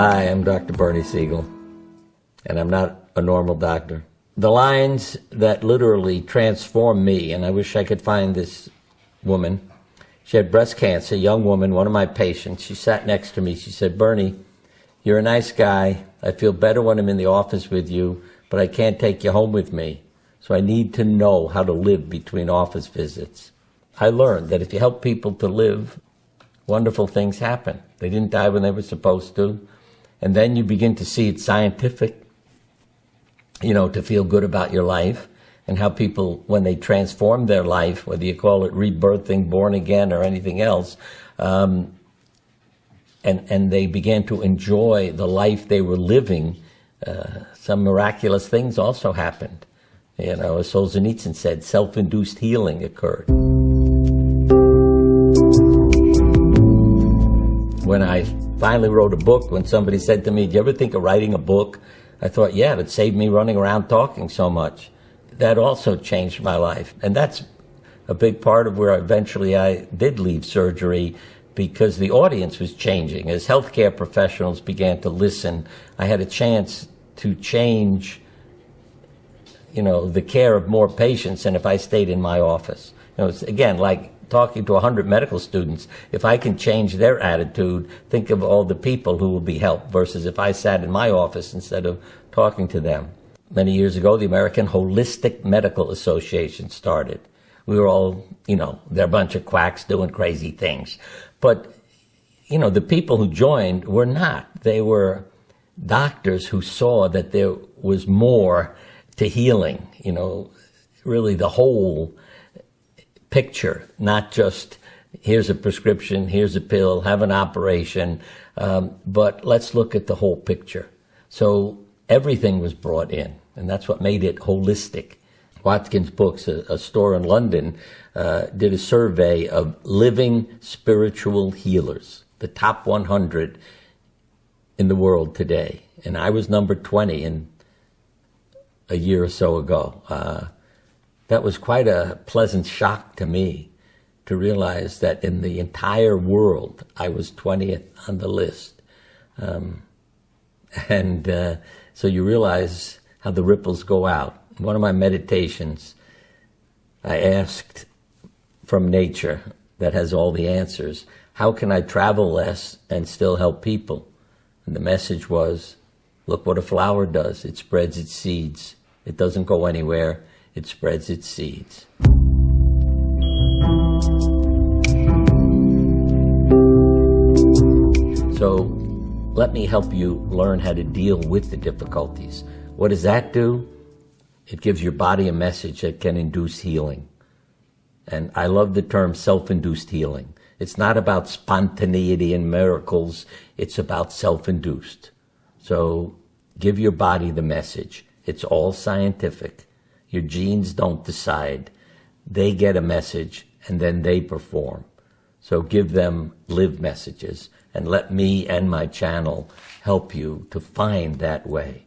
Hi, I'm Dr. Bernie Siegel, and I'm not a normal doctor. The lines that literally transformed me, and I wish I could find this woman. She had breast cancer, a young woman, one of my patients. She sat next to me. She said, Bernie, you're a nice guy. I feel better when I'm in the office with you, but I can't take you home with me. So I need to know how to live between office visits. I learned that if you help people to live, wonderful things happen. They didn't die when they were supposed to. And then you begin to see it's scientific, to feel good about your life, and how people, when they transform their life, whether you call it rebirthing, born again, or anything else, and they began to enjoy the life they were living, some miraculous things also happened. As Solzhenitsyn said, self-induced healing occurred. When I finally wrote a book, when somebody said to me, do you ever think of writing a book? I thought, yeah, it'd save me running around talking so much. That also changed my life. And that's a big part of where eventually I did leave surgery, because the audience was changing. As healthcare professionals began to listen, I had a chance to change, the care of more patients than if I stayed in my office. It's, again, like talking to 100 medical students. If I can change their attitude, think of all the people who will be helped, versus if I sat in my office instead of talking to them. Many years ago, the American Holistic Medical Association started. We were all, they're a bunch of quacks doing crazy things. But, the people who joined were not. They were doctors who saw that there was more to healing, really the whole picture, not just here's a prescription, here's a pill, have an operation, but let's look at the whole picture. So everything was brought in, and that's what made it holistic. Watkins Books, a store in London, did a survey of living spiritual healers, the top 100 in the world today. And I was number 20 in a year or so ago. That was quite a pleasant shock to me, to realize that in the entire world, I was 20th on the list. So you realize how the ripples go out. In one of my meditations, I asked from nature, that has all the answers, how can I travel less and still help people? And the message was, look what a flower does. It spreads its seeds. It doesn't go anywhere. It spreads its seeds. So let me help you learn how to deal with the difficulties. What does that do? It gives your body a message that can induce healing. And I love the term self-induced healing. It's not about spontaneity and miracles. It's about self-induced. So give your body the message. It's all scientific. Your genes don't decide. They get a message, and then they perform. So give them live messages, and let me and my channel help you to find that way.